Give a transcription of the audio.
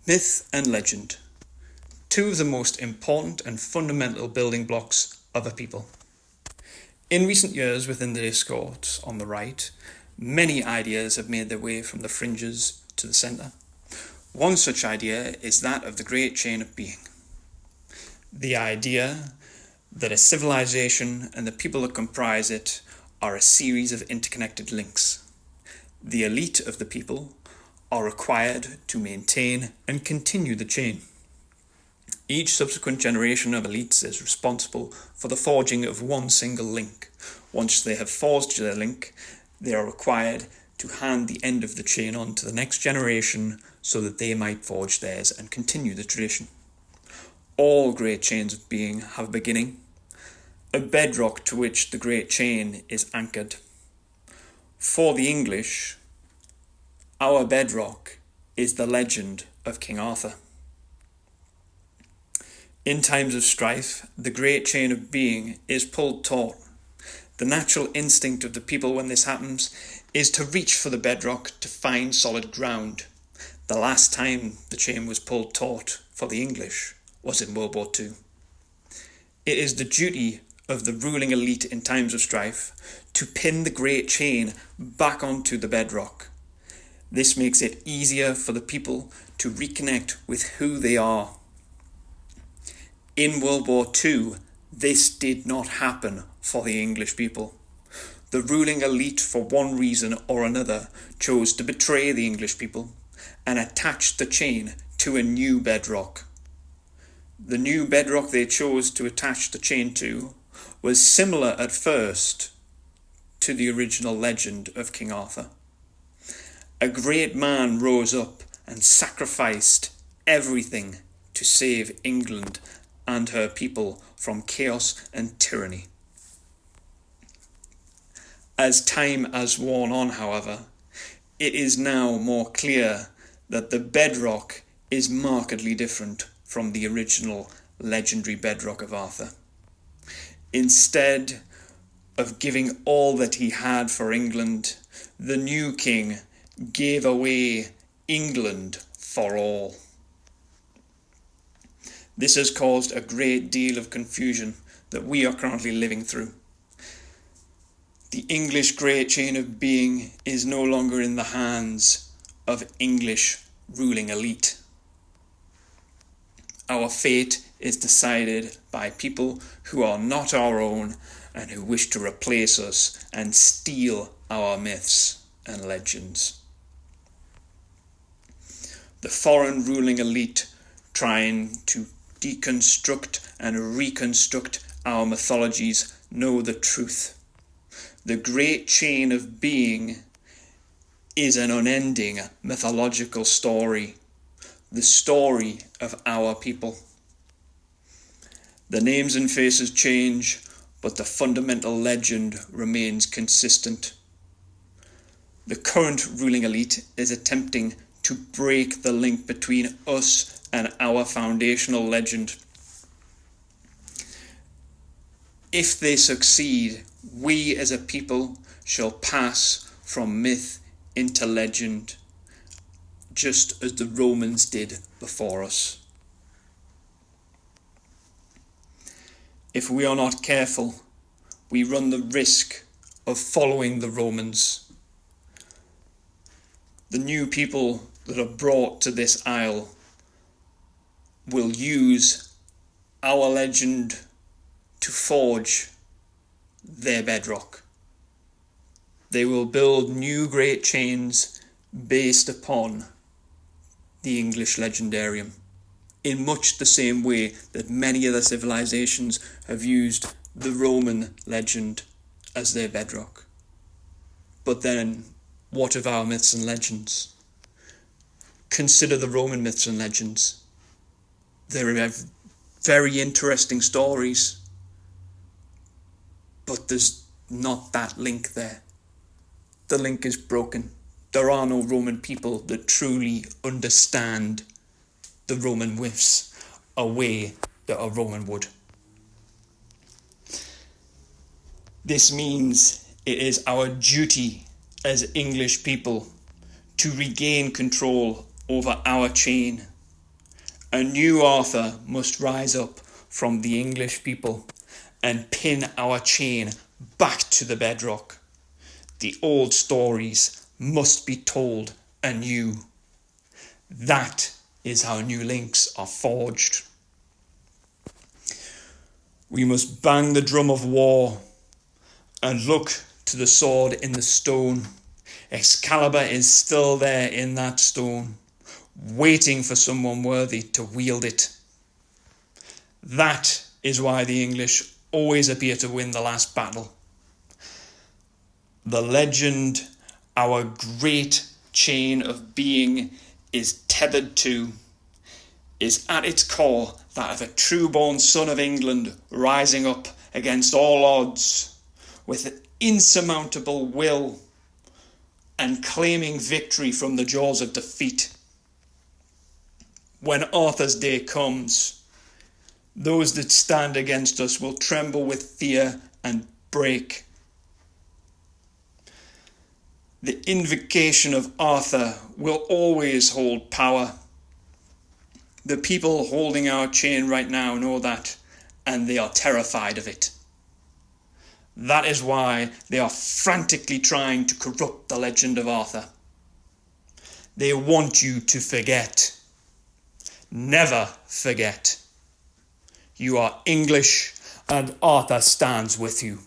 Myth and legend, two of the most important and fundamental building blocks of a people. In recent years, within the discourse on the right, many ideas have made their way from the fringes to the centre. One such idea is that of the great chain of being. The idea that a civilization and the people that comprise it are a series of interconnected links. The elite of the people are required to maintain and continue the chain. Each subsequent generation of elites is responsible for the forging of one single link. Once they have forged their link, they are required to hand the end of the chain on to the next generation so that they might forge theirs and continue the tradition. All great chains of being have a beginning, a bedrock to which the great chain is anchored. For the English, our bedrock is the legend of King Arthur. In times of strife, the great chain of being is pulled taut. The natural instinct of the people when this happens is to reach for the bedrock to find solid ground. The last time the chain was pulled taut for the English was in World War II. It is the duty of the ruling elite in times of strife to pin the great chain back onto the bedrock. This makes it easier for the people to reconnect with who they are. In World War II, this did not happen for the English people. The ruling elite, for one reason or another, chose to betray the English people and attach the chain to a new bedrock. The new bedrock they chose to attach the chain to was similar at first to the original legend of King Arthur. A great man rose up and sacrificed everything to save England and her people from chaos and tyranny. As time has worn on, however, it is now more clear that the bedrock is markedly different from the original legendary bedrock of Arthur. Instead of giving all that he had for England, the new king gave away England for all. This has caused a great deal of confusion that we are currently living through. The English great chain of being is no longer in the hands of English ruling elite. Our fate is decided by people who are not our own and who wish to replace us and steal our myths and legends. The foreign ruling elite trying to deconstruct and reconstruct our mythologies know the truth. The great chain of being is an unending mythological story, the story of our people. The names and faces change, but the fundamental legend remains consistent. The current ruling elite is attempting to break the link between us and our foundational legend. If they succeed, we as a people shall pass from myth into legend, just as the Romans did before us. If we are not careful, we run the risk of following the Romans. The new people that are brought to this isle will use our legend to forge their bedrock. They will build new great chains based upon the English legendarium, in much the same way that many other civilizations have used the Roman legend as their bedrock. But then, what of our myths and legends? Consider the Roman myths and legends. They have very interesting stories, but there's not that link there. The link is broken. There are no Roman people that truly understand the Roman myths a way that a Roman would. This means it is our duty as English people to regain control over our chain A new Arthur must rise up from the English people and pin our chain back to the bedrock. The old stories must be told anew. That is how new links are forged. We must bang the drum of war and look to the sword in the stone. Excalibur is still there in that stone, waiting for someone worthy to wield it. That is why the English always appear to win the last battle. The legend our great chain of being is tethered to is at its core that of a true-born son of England rising up against all odds with an insurmountable will and claiming victory from the jaws of defeat. When Arthur's day comes, those that stand against us will tremble with fear and break. The invocation of Arthur will always hold power. The people holding our chain right now know that, and they are terrified of it. That is why they are frantically trying to corrupt the legend of Arthur. They want you to forget. Never forget. You are English, and Arthur stands with you.